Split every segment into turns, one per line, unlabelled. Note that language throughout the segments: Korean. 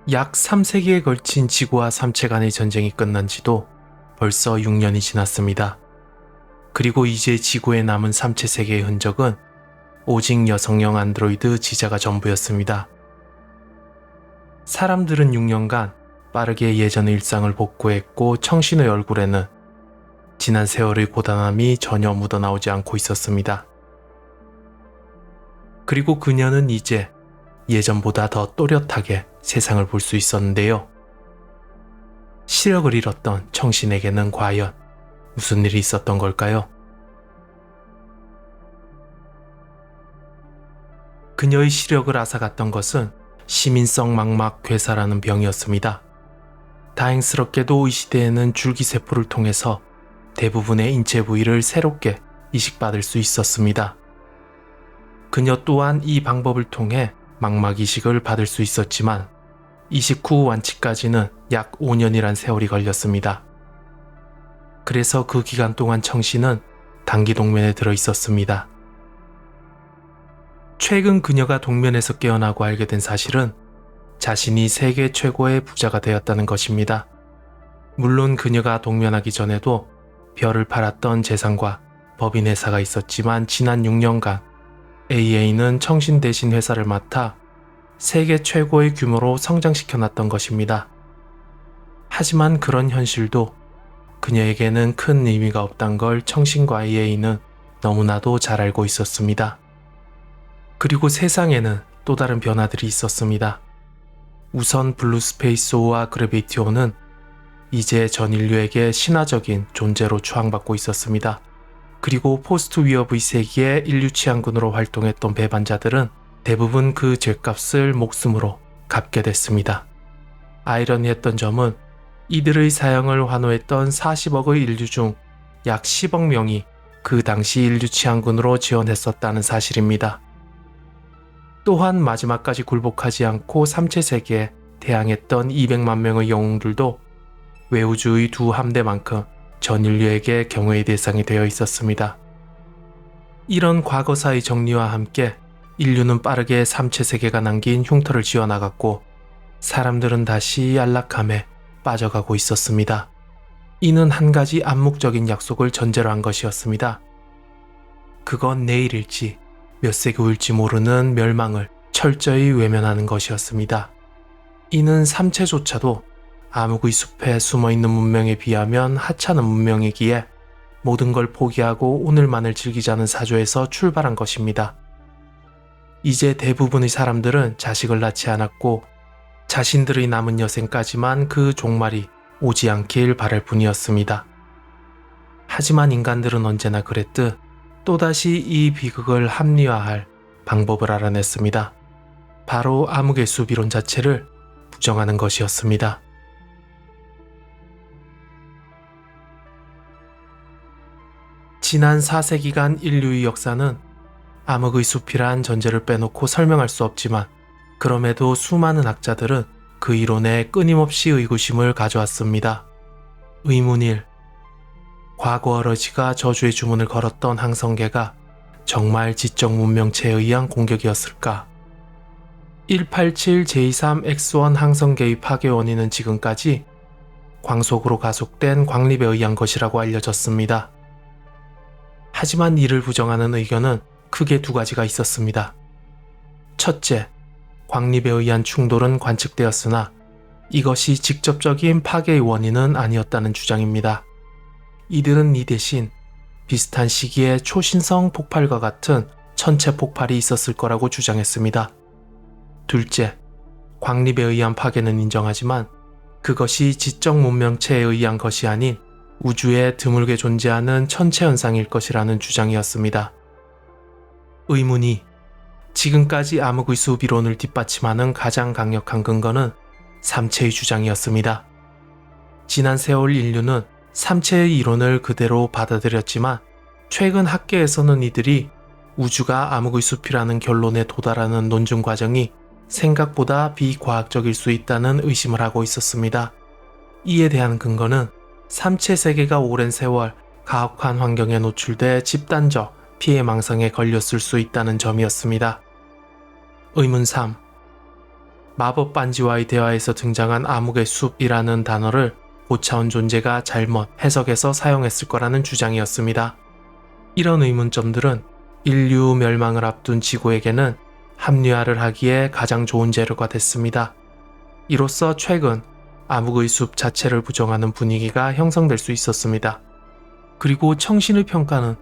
약 3세기에 걸친 지구와 삼체 간의 전쟁이 끝난 지도 벌써 6년이 지났습니다. 그리고 이제 지구에 남은 삼체 세계의 흔적은 오직 여성형 안드로이드 지자가 전부였습니다. 사람들은 6년간 빠르게 예전의 일상을 복구했고 청신의 얼굴에는 지난 세월의 고단함이 전혀 묻어나오지 않고 있었습니다. 그리고 그녀는 이제 예전보다 더 또렷하게 세상을 볼 수 있었는데요. 시력을 잃었던 청신에게는 과연 무슨 일이 있었던 걸까요? 그녀의 시력을 앗아갔던 것은 시민성 망막 괴사라는 병이었습니다. 다행스럽게도 이 시대에는 줄기세포를 통해서 대부분의 인체 부위를 새롭게 이식받을 수 있었습니다. 그녀 또한 이 방법을 통해 망막 이식을 받을 수 있었지만 이식 후 완치까지는 약 5년이란 세월이 걸렸습니다. 그래서 그 기간 동안 청신은 단기 동면에 들어 있었습니다. 최근 그녀가 동면에서 깨어나고 알게 된 사실은 자신이 세계 최고의 부자가 되었다는 것입니다. 물론 그녀가 동면하기 전에도 별을 팔았던 재산과 법인 회사가 있었지만 지난 6년간 AA는 청신 대신 회사를 맡아 세계 최고의 규모로 성장시켜놨던 것입니다. 하지만 그런 현실도 그녀에게는 큰 의미가 없단 걸 청신과 AA는 너무나도 잘 알고 있었습니다. 그리고 세상에는 또 다른 변화들이 있었습니다. 우선 블루스페이스호와 그래비티호는 이제 전 인류에게 신화적인 존재로 추앙받고 있었습니다. 그리고 포스트 위어브의 세기에 인류 치안군으로 활동했던 배반자들은 대부분 그 죗값을 목숨으로 갚게 됐습니다. 아이러니했던 점은 이들의 사형을 환호했던 40억의 인류 중 약 10억 명이 그 당시 인류 치안군으로 지원했었다는 사실입니다. 또한 마지막까지 굴복하지 않고 삼체 세계에 대항했던 200만 명의 영웅들도 외우주의 두 함대만큼 전 인류에게 경외의 대상이 되어 있었습니다. 이런 과거사의 정리와 함께 인류는 빠르게 삼체 세계가 남긴 흉터를 지워나갔고 사람들은 다시 안락함에 빠져가고 있었습니다. 이는 한 가지 암묵적인 약속을 전제로 한 것이었습니다. 그건 내일일지 몇 세기 후일지 모르는 멸망을 철저히 외면하는 것이었습니다. 이는 삼체조차도 암흑의 숲에 숨어있는 문명에 비하면 하찮은 문명이기에 모든 걸 포기하고 오늘만을 즐기자는 사조에서 출발한 것입니다. 이제 대부분의 사람들은 자식을 낳지 않았고 자신들의 남은 여생까지만 그 종말이 오지 않길 바랄 뿐이었습니다. 하지만 인간들은 언제나 그랬듯 또다시 이 비극을 합리화할 방법을 알아냈습니다. 바로 암흑의 숲 이론 자체를 부정하는 것이었습니다. 지난 4세기간 인류의 역사는 암흑의 숲이란 전제를 빼놓고 설명할 수 없지만 그럼에도 수많은 학자들은 그 이론에 끊임없이 의구심을 가져왔습니다. 의문 1. 과거 어러지가 저주의 주문을 걸었던 항성계가 정말 지적 문명체에 의한 공격이었을까? 187 J3X1 항성계의 파괴 원인은 지금까지 광속으로 가속된 광립에 의한 것이라고 알려졌습니다. 하지만 이를 부정하는 의견은 크게 두 가지가 있었습니다. 첫째, 광립에 의한 충돌은 관측되었으나 이것이 직접적인 파괴의 원인은 아니었다는 주장입니다. 이들은 이 대신 비슷한 시기에 초신성 폭발과 같은 천체 폭발이 있었을 거라고 주장했습니다. 둘째, 광립에 의한 파괴는 인정하지만 그것이 지적 문명체에 의한 것이 아닌 우주에 드물게 존재하는 천체 현상일 것이라는 주장이었습니다. 의문이 지금까지 암흑의 숲 이론을 뒷받침하는 가장 강력한 근거는 삼체의 주장이었습니다. 지난 세월 인류는 삼체의 이론을 그대로 받아들였지만 최근 학계에서는 이들이 우주가 암흑의 숲이라는 결론에 도달하는 논증 과정이 생각보다 비과학적일 수 있다는 의심을 하고 있었습니다. 이에 대한 근거는 삼체 세계가 오랜 세월 가혹한 환경에 노출돼 집단적 피해망상에 걸렸을 수 있다는 점이었습니다. 의문 3. 마법 반지와의 대화에서 등장한 암흑의 숲이라는 단어를 고차원 존재가 잘못 해석해서 사용했을 거라는 주장이었습니다. 이런 의문점들은 인류 멸망을 앞둔 지구에게는 합리화를 하기에 가장 좋은 재료가 됐습니다. 이로써 최근 암흑의 숲 자체를 부정하는 분위기가 형성될 수 있었습니다. 그리고 청신의 평가는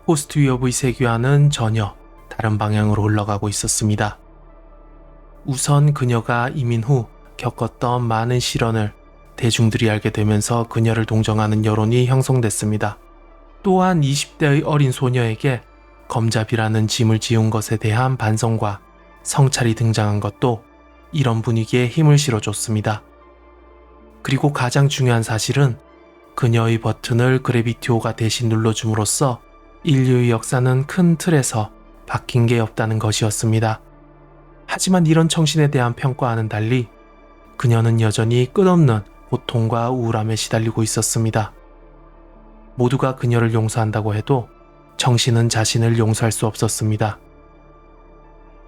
포스트 위협의 세계와는 전혀 다른 방향으로 흘러가고 있었습니다. 우선 그녀가 이민 후 겪었던 많은 시련을 대중들이 알게 되면서 그녀를 동정하는 여론이 형성됐습니다. 또한 20대의 어린 소녀에게 검잡이라는 짐을 지운 것에 대한 반성과 성찰이 등장한 것도 이런 분위기에 힘을 실어줬습니다. 그리고 가장 중요한 사실은 그녀의 버튼을 그래비티오가 대신 눌러줌으로써 인류의 역사는 큰 틀에서 바뀐 게 없다는 것이었습니다. 하지만 이런 청신에 대한 평가와는 달리 그녀는 여전히 끝없는 고통과 우울함에 시달리고 있었습니다. 모두가 그녀를 용서한다고 해도 청신은 자신을 용서할 수 없었습니다.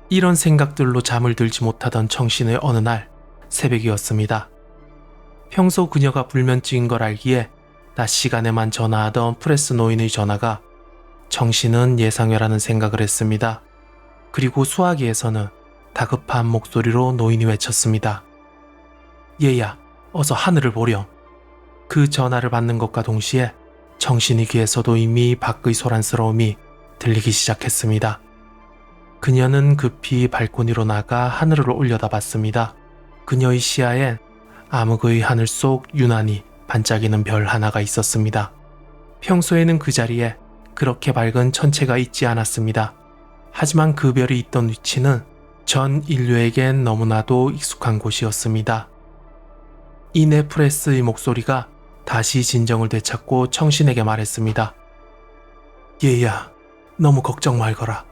이런 생각들로 잠을 들지 못하던 청신의 어느 날 새벽이었습니다. 평소 그녀가 불면증인 걸 알기에 낮 시간에만 전화하던 프레스 노인의 전화가 청신은 예상외라는 생각을 했습니다. 그리고 수화기에서는 다급한 목소리로 노인이 외쳤습니다. 얘야, 어서 하늘을 보렴. 그 전화를 받는 것과 동시에 청신의 귀에서도 이미 밖의 소란스러움이 들리기 시작했습니다. 그녀는 급히 발코니로 나가 하늘을 올려다봤습니다. 그녀의 시야엔 암흑의 하늘 속 유난히 반짝이는 별 하나가 있었습니다. 평소에는 그 자리에 그렇게 밝은 천체가 있지 않았습니다. 하지만 그 별이 있던 위치는 전 인류에겐 너무나도 익숙한 곳이었습니다. 이내 프레스의 목소리가 다시 진정을 되찾고 청신에게 말했습니다. 얘야, 너무 걱정 말거라.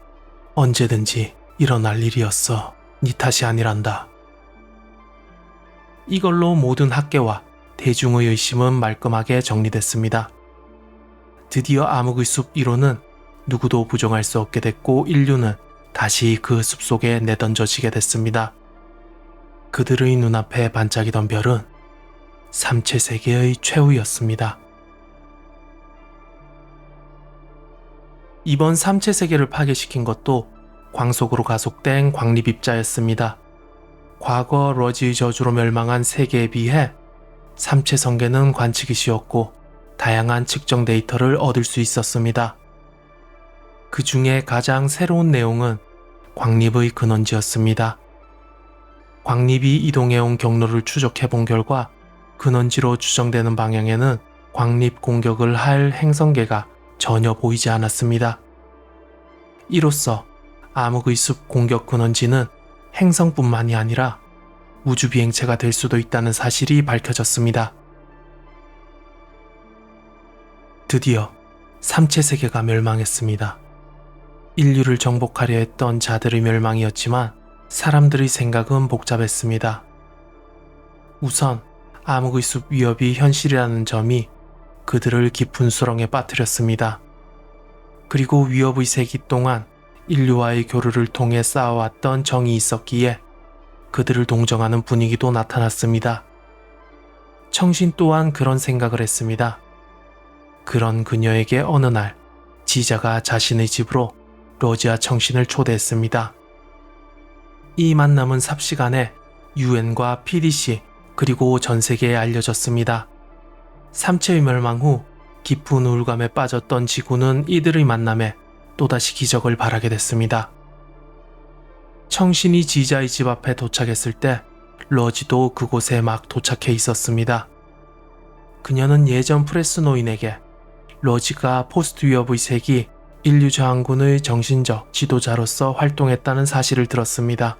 언제든지 일어날 일이었어. 네 탓이 아니란다. 이걸로 모든 학계와 대중의 의심은 말끔하게 정리됐습니다. 드디어 암흑의 숲 1호는 누구도 부정할 수 없게 됐고 인류는 다시 그 숲속에 내던져지게 됐습니다. 그들의 눈앞에 반짝이던 별은 삼체 세계의 최후였습니다. 이번 삼체 세계를 파괴시킨 것도 광속으로 가속된 광립 입자였습니다. 과거 러지의 저주로 멸망한 세계에 비해 삼체 성계는 관측이 쉬웠고 다양한 측정 데이터를 얻을 수 있었습니다. 그 중에 가장 새로운 내용은 광립의 근원지였습니다. 광립이 이동해온 경로를 추적해본 결과 근원지로 추정되는 방향에는 광립 공격을 할 행성계가 전혀 보이지 않았습니다. 이로써 암흑의 숲 공격 근원지는 행성뿐만이 아니라 우주 비행체가 될 수도 있다는 사실이 밝혀졌습니다. 드디어 삼체 세계가 멸망했습니다. 인류를 정복하려 했던 자들의 멸망이었지만 사람들의 생각은 복잡했습니다. 우선 암흑의 숲 위협이 현실이라는 점이 그들을 깊은 수렁에 빠뜨렸습니다. 그리고 위협의 세기 동안 인류와의 교류를 통해 쌓아왔던 정이 있었기에 그들을 동정하는 분위기도 나타났습니다. 청신 또한 그런 생각을 했습니다. 그런 그녀에게 어느 날 지자가 자신의 집으로 러지아 청신을 초대했습니다. 이 만남은 삽시간에 UN과 PDC 그리고 전 세계에 알려졌습니다. 삼체의 멸망 후 깊은 우울감에 빠졌던 지구는 이들의 만남에 또다시 기적을 바라게 됐습니다. 청신이 지자의 집 앞에 도착했을 때 러지도 그곳에 막 도착해 있었습니다. 그녀는 예전 프레스 노인에게 러지가 포스트 위협의 세기 인류 저항군의 정신적 지도자로서 활동했다는 사실을 들었습니다.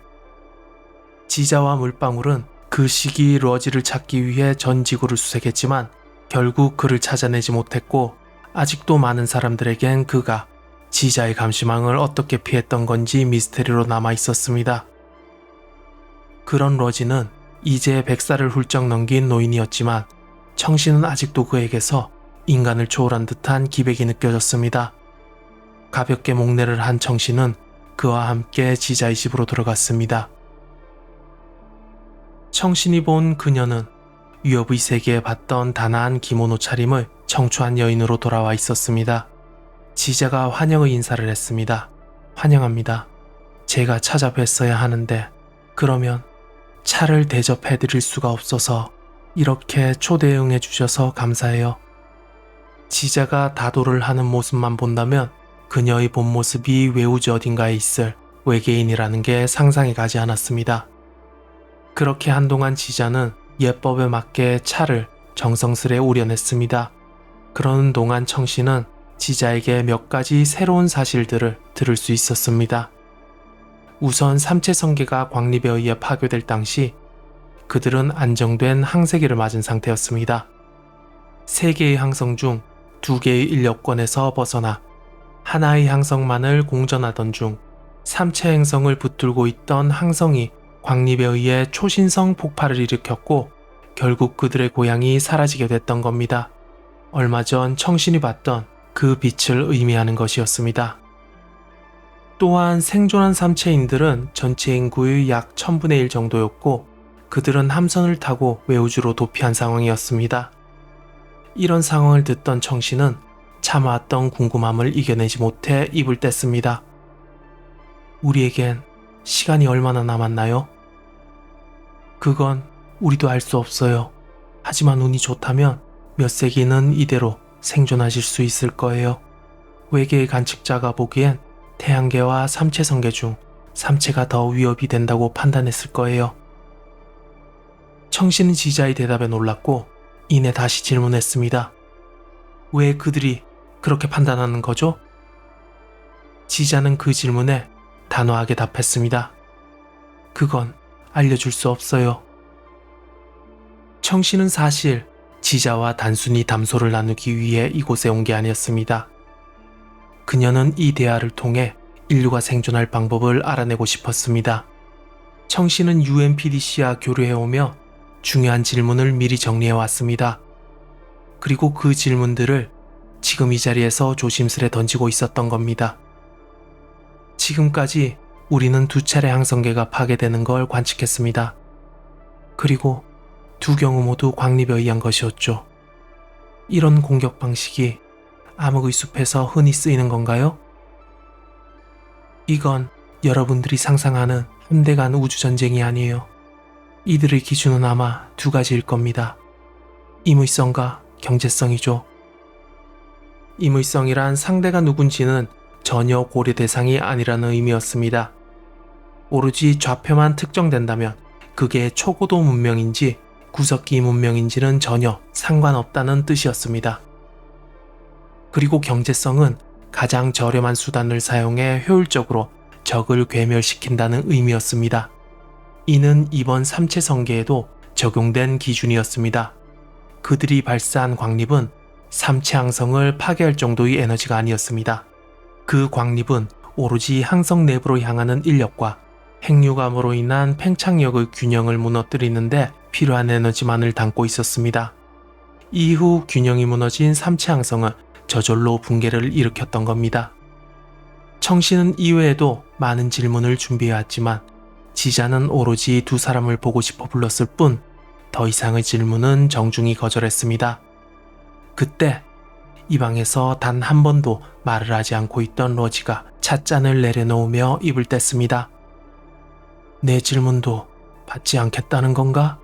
지자와 물방울은 그 시기 러지를 찾기 위해 전 지구를 수색했지만 결국 그를 찾아내지 못했고 아직도 많은 사람들에겐 그가 지자의 감시망을 어떻게 피했던 건지 미스테리로 남아 있었습니다. 그런 러지는 이제 100살을 훌쩍 넘긴 노인이었지만 청신은 아직도 그에게서 인간을 초월한 듯한 기백이 느껴졌습니다. 가볍게 목례를 한 청신은 그와 함께 지자의 집으로 들어갔습니다. 청신이 본 그녀는 위협의 세계에 봤던 단아한 기모노 차림을 청초한 여인으로 돌아와 있었습니다. 지자가 환영의 인사를 했습니다. 환영합니다. 제가 찾아뵀어야 하는데 그러면 차를 대접해드릴 수가 없어서 이렇게 초대 응해주셔서 감사해요. 지자가 다도를 하는 모습만 본다면 그녀의 본 모습이 외우지 어딘가에 있을 외계인이라는 게 상상이 가지 않았습니다. 그렇게 한동안 지자는 예법에 맞게 차를 정성스레 우려냈습니다. 그러는 동안 청씨는 지자에게 몇 가지 새로운 사실들을 들을 수 있었습니다. 우선 삼체성계가 광립에 의해 파괴될 당시 그들은 안정된 항세기를 맞은 상태였습니다. 3개의 항성 중 2개의 인력권에서 벗어나 하나의 항성만을 공전하던 중 삼체 행성을 붙들고 있던 항성이 광립에 의해 초신성 폭발을 일으켰고 결국 그들의 고향이 사라지게 됐던 겁니다. 얼마 전 청신이 봤던 그 빛을 의미하는 것이었습니다. 또한 생존한 삼체인들은 전체 인구의 약 1000분의 1 정도였고 그들은 함선을 타고 외우주로 도피한 상황이었습니다. 이런 상황을 듣던 청신은 참아왔던 궁금함을 이겨내지 못해 입을 뗐습니다. 우리에겐 시간이 얼마나 남았나요? 그건 우리도 알 수 없어요. 하지만 운이 좋다면 몇 세기는 이대로 생존하실 수 있을 거예요. 외계의 관측자가 보기엔 태양계와 삼체성계 중 삼체가 더 위협이 된다고 판단했을 거예요. 청신은 지자의 대답에 놀랐고 이내 다시 질문했습니다. 왜 그들이 그렇게 판단하는 거죠? 지자는 그 질문에 단호하게 답했습니다. 그건 알려줄 수 없어요. 청신은 사실 지자와 단순히 담소를 나누기 위해 이곳에 온 게 아니었습니다. 그녀는 이 대화를 통해 인류가 생존할 방법을 알아내고 싶었습니다. 청신은 UNPDC와 교류해오며 중요한 질문을 미리 정리해왔습니다. 그리고 그 질문들을 지금 이 자리에서 조심스레 던지고 있었던 겁니다. 지금까지 우리는 2차례 항성계가 파괴되는 걸 관측했습니다. 그리고 2 경우 모두 광립에 의한 것이었죠. 이런 공격 방식이 암흑의 숲에서 흔히 쓰이는 건가요? 이건 여러분들이 상상하는 함대 간 우주전쟁이 아니에요. 이들의 기준은 아마 2가지일 겁니다. 임의성과 경제성이죠. 임의성이란 상대가 누군지는 전혀 고려 대상이 아니라는 의미였습니다. 오로지 좌표만 특정된다면 그게 초고도 문명인지 구석기 문명인지는 전혀 상관없다는 뜻이었습니다. 그리고 경제성은 가장 저렴한 수단을 사용해 효율적으로 적을 괴멸시킨다는 의미였습니다. 이는 이번 삼체성계에도 적용된 기준이었습니다. 그들이 발사한 광립은 삼체 항성을 파괴할 정도의 에너지가 아니었습니다. 그 광립은 오로지 항성 내부로 향하는 인력과 핵융합으로 인한 팽창력의 균형을 무너뜨리는데 필요한 에너지만을 담고 있었습니다. 이후 균형이 무너진 삼체 항성은 저절로 붕괴를 일으켰던 겁니다. 청신은 이외에도 많은 질문을 준비해왔지만 지자는 오로지 2 사람을 보고 싶어 불렀을 뿐 더 이상의 질문은 정중히 거절했습니다. 그때 이 방에서 단 한 번도 말을 하지 않고 있던 로지가 찻잔을 내려놓으며 입을 뗐습니다. 내 질문도 받지 않겠다는 건가?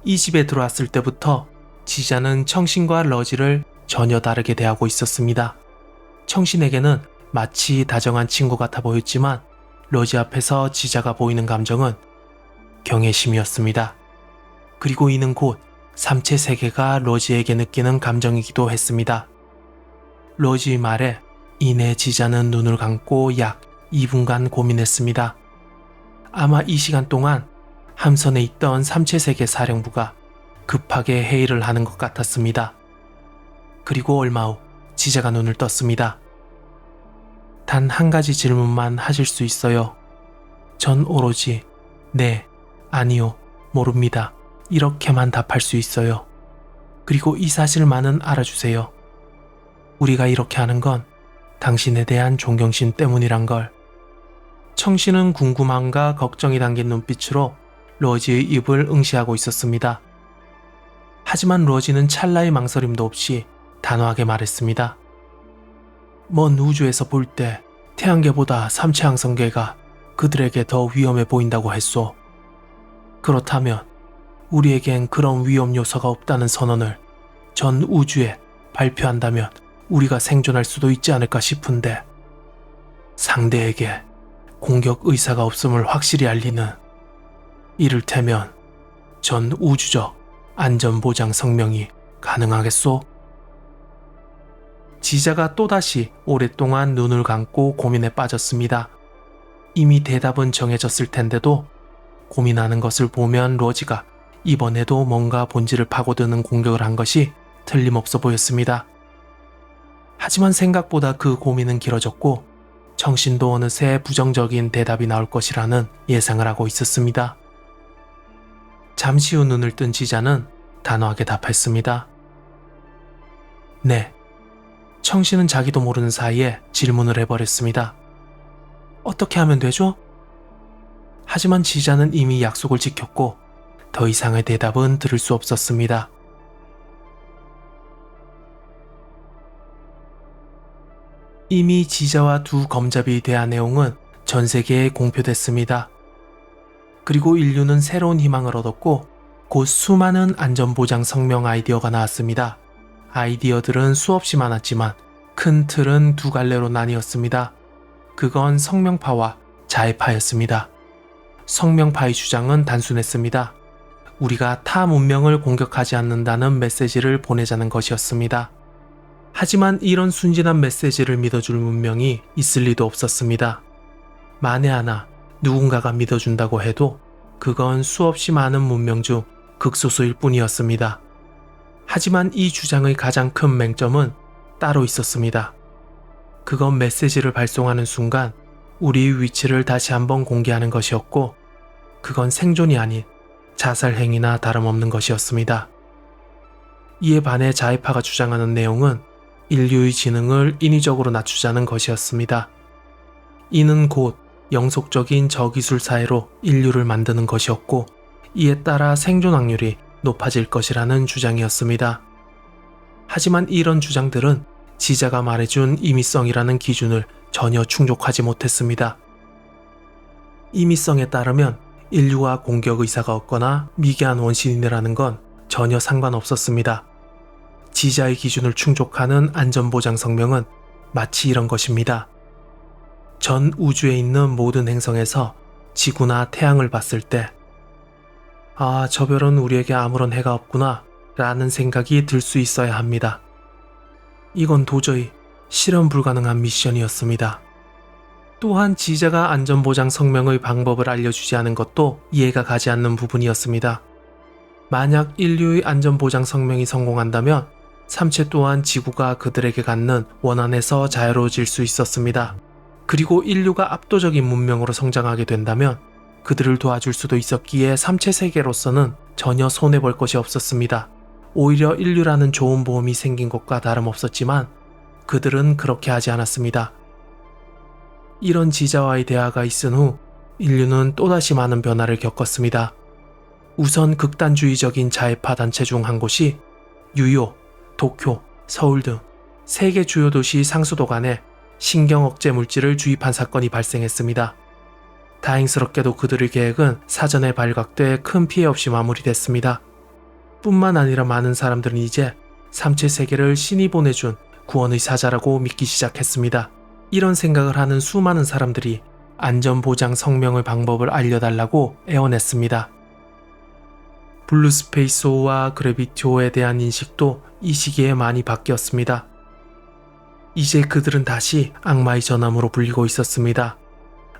이 집에 들어왔을 때부터 지자는 청신과 러지를 전혀 다르게 대하고 있었습니다. 청신에게는 마치 다정한 친구 같아 보였지만 러지 앞에서 지자가 보이는 감정은 경외심이었습니다. 그리고 이는 곧 삼체 세계가 러지에게 느끼는 감정이기도 했습니다. 러지의 말에 이내 지자는 눈을 감고 약 2분간 고민했습니다. 아마 이 시간 동안 함선에 있던 삼체세계 사령부가 급하게 회의를 하는 것 같았습니다. 그리고 얼마 후 지자가 눈을 떴습니다. 단 한 가지 질문만 하실 수 있어요. 전 오로지 네, 아니요, 모릅니다. 이렇게만 답할 수 있어요. 그리고 이 사실만은 알아주세요. 우리가 이렇게 하는 건 당신에 대한 존경심 때문이란 걸. 청신은 궁금함과 걱정이 담긴 눈빛으로 로지의 입을 응시하고 있었습니다. 하지만 로지는 찰나의 망설임도 없이 단호하게 말했습니다. 먼 우주에서 볼 때 태양계보다 삼체항성계가 그들에게 더 위험해 보인다고 했소. 그렇다면 우리에겐 그런 위험 요소가 없다는 선언을 전 우주에 발표한다면 우리가 생존할 수도 있지 않을까 싶은데, 상대에게 공격 의사가 없음을 확실히 알리는, 이를테면 전 우주적 안전보장 성명이 가능하겠소? 지자가 또다시 오랫동안 눈을 감고 고민에 빠졌습니다. 이미 대답은 정해졌을 텐데도 고민하는 것을 보면 로지가 이번에도 뭔가 본질을 파고드는 공격을 한 것이 틀림없어 보였습니다. 하지만 생각보다 그 고민은 길어졌고 청신도 어느새 부정적인 대답이 나올 것이라는 예상을 하고 있었습니다. 잠시 후 눈을 뜬 지자는 단호하게 답했습니다. 네. 청신은 자기도 모르는 사이에 질문을 해버렸습니다. 어떻게 하면 되죠? 하지만 지자는 이미 약속을 지켰고 더 이상의 대답은 들을 수 없었습니다. 이미 지자와 두 검잡이에 대한 내용은 전 세계에 공표됐습니다. 그리고 인류는 새로운 희망을 얻었고 곧 수많은 안전보장 성명 아이디어가 나왔습니다. 아이디어들은 수없이 많았지만 큰 틀은 두 갈래로 나뉘었습니다. 그건 성명파와 자해파였습니다. 성명파의 주장은 단순했습니다. 우리가 타 문명을 공격하지 않는다는 메시지를 보내자는 것이었습니다. 하지만 이런 순진한 메시지를 믿어줄 문명이 있을 리도 없었습니다. 만에 하나 누군가가 믿어준다고 해도 그건 수없이 많은 문명 중 극소수일 뿐이었습니다. 하지만 이 주장의 가장 큰 맹점은 따로 있었습니다. 그건 메시지를 발송하는 순간 우리의 위치를 다시 한번 공개하는 것이었고, 그건 생존이 아닌 자살 행위나 다름없는 것이었습니다. 이에 반해 자해파가 주장하는 내용은 인류의 지능을 인위적으로 낮추자는 것이었습니다. 이는 곧 영속적인 저기술 사회로 인류를 만드는 것이었고, 이에 따라 생존 확률이 높아질 것이라는 주장이었습니다. 하지만 이런 주장들은 지자가 말해준 임의성이라는 기준을 전혀 충족하지 못했습니다. 임의성에 따르면 인류와 공격 의사가 없거나 미개한 원신이라는 건 전혀 상관없었습니다. 지자의 기준을 충족하는 안전보장 성명은 마치 이런 것입니다. 전 우주에 있는 모든 행성에서 지구나 태양을 봤을 때, 아, 저 별은 우리에게 아무런 해가 없구나 라는 생각이 들 수 있어야 합니다. 이건 도저히 실현 불가능한 미션이었습니다. 또한 지자가 안전보장 성명의 방법을 알려주지 않은 것도 이해가 가지 않는 부분이었습니다. 만약 인류의 안전보장 성명이 성공한다면 삼체 또한 지구가 그들에게 갖는 원한에서 자유로워질 수 있었습니다. 그리고 인류가 압도적인 문명으로 성장하게 된다면 그들을 도와줄 수도 있었기에 삼체 세계로서는 전혀 손해볼 것이 없었습니다. 오히려 인류라는 좋은 보험이 생긴 것과 다름없었지만 그들은 그렇게 하지 않았습니다. 이런 지자와의 대화가 있은 후 인류는 또다시 많은 변화를 겪었습니다. 우선 극단주의적인 자해파 단체 중 한 곳이 뉴욕, 도쿄, 서울 등 세계 주요 도시 상수도 간에 신경 억제 물질을 주입한 사건이 발생했습니다. 다행스럽게도 그들의 계획은 사전에 발각돼 큰 피해 없이 마무리됐습니다. 뿐만 아니라 많은 사람들은 이제 삼체 세계를 신이 보내준 구원의 사자라고 믿기 시작했습니다. 이런 생각을 하는 수많은 사람들이 안전보장 성명의 방법을 알려달라고 애원했습니다. 블루스페이스호와 그래비티호에 대한 인식도 이 시기에 많이 바뀌었습니다. 이제 그들은 다시 악마의 전함으로 불리고 있었습니다.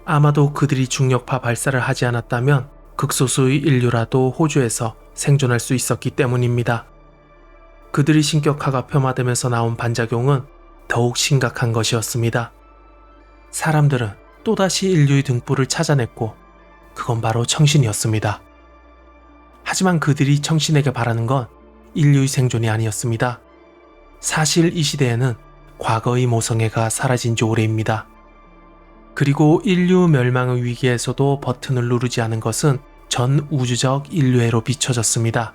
아마도 그들이 중력파 발사를 하지 않았다면 극소수의 인류라도 호주에서 생존할 수 있었기 때문입니다. 그들이 신격화가 폄하되면서 나온 반작용은 더욱 심각한 것이었습니다. 사람들은 또다시 인류의 등불을 찾아냈고 그건 바로 청신이었습니다. 하지만 그들이 청신에게 바라는 건 인류의 생존이 아니었습니다. 사실 이 시대에는 과거의 모성애가 사라진 지 오래입니다. 그리고 인류 멸망의 위기에서도 버튼을 누르지 않은 것은 전 우주적 인류애로 비춰졌습니다.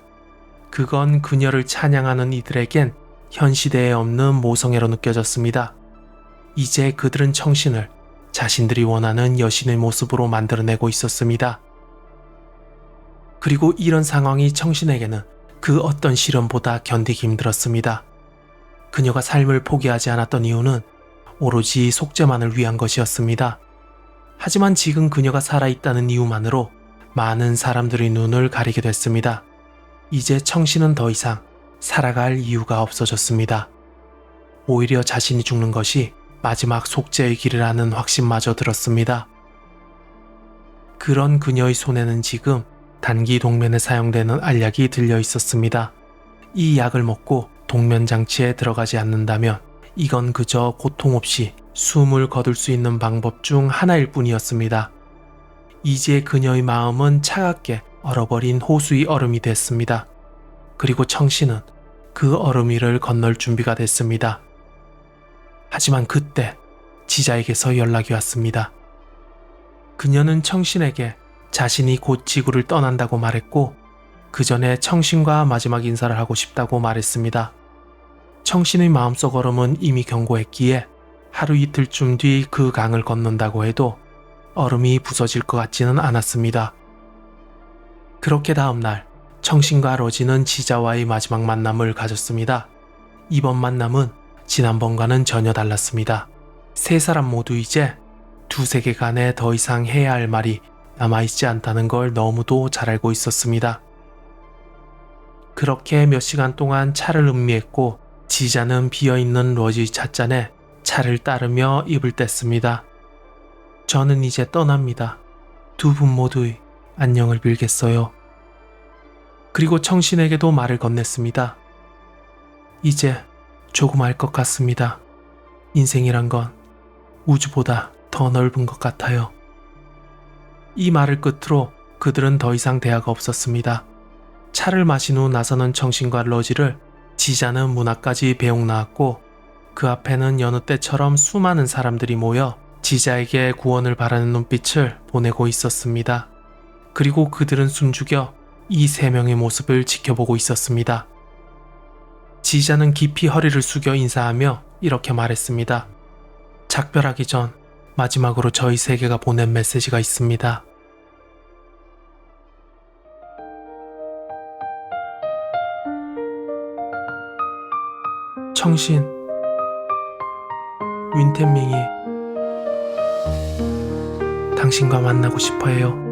그건 그녀를 찬양하는 이들에겐 현 시대에 없는 모성애로 느껴졌습니다. 이제 그들은 청신을 자신들이 원하는 여신의 모습으로 만들어내고 있었습니다. 그리고 이런 상황이 청신에게는 그 어떤 시련보다 견디기 힘들었습니다. 그녀가 삶을 포기하지 않았던 이유는 오로지 속죄만을 위한 것이었습니다. 하지만 지금 그녀가 살아있다는 이유만으로 많은 사람들의 눈을 가리게 됐습니다. 이제 청신은 더 이상 살아갈 이유가 없어졌습니다. 오히려 자신이 죽는 것이 마지막 속죄의 길이라는 확신마저 들었습니다. 그런 그녀의 손에는 지금 단기 동면에 사용되는 알약이 들려 있었습니다. 이 약을 먹고 동면 장치에 들어가지 않는다면 이건 그저 고통 없이 숨을 거둘 수 있는 방법 중 하나일 뿐이었습니다. 이제 그녀의 마음은 차갑게 얼어버린 호수의 얼음이 됐습니다. 그리고 청신은 그 얼음 위를 건널 준비가 됐습니다. 하지만 그때 지자에게서 연락이 왔습니다. 그녀는 청신에게 자신이 곧 지구를 떠난다고 말했고 그 전에 청신과 마지막 인사를 하고 싶다고 말했습니다. 청신의 마음속 얼음은 이미 경고했기에 하루 이틀쯤 뒤 그 강을 건넌다고 해도 얼음이 부서질 것 같지는 않았습니다. 그렇게 다음날 청신과 러지는 지자와의 마지막 만남을 가졌습니다. 이번 만남은 지난번과는 전혀 달랐습니다. 세 사람 모두 이제 두 세계 간에 더 이상 해야 할 말이 남아있지 않다는 걸 너무도 잘 알고 있었습니다. 그렇게 몇 시간 동안 차를 음미했고 지자는 비어있는 러지의 찻잔에 차를 따르며 입을 뗐습니다. 저는 이제 떠납니다. 두 분 모두의 안녕을 빌겠어요. 그리고 청신에게도 말을 건넸습니다. 이제 조금 알 것 같습니다. 인생이란 건 우주보다 더 넓은 것 같아요. 이 말을 끝으로 그들은 더 이상 대화가 없었습니다. 차를 마신 후 나서는 청신과 러지를 지자는 문 앞까지 배웅 나왔고 그 앞에는 여느 때처럼 수많은 사람들이 모여 지자에게 구원을 바라는 눈빛을 보내고 있었습니다. 그리고 그들은 숨죽여 이 세 명의 모습을 지켜보고 있었습니다. 지자는 깊이 허리를 숙여 인사하며 이렇게 말했습니다. 작별하기 전 마지막으로 저희 세계가 보낸 메시지가 있습니다. 청신, 윈텐밍이 당신과 만나고 싶어해요.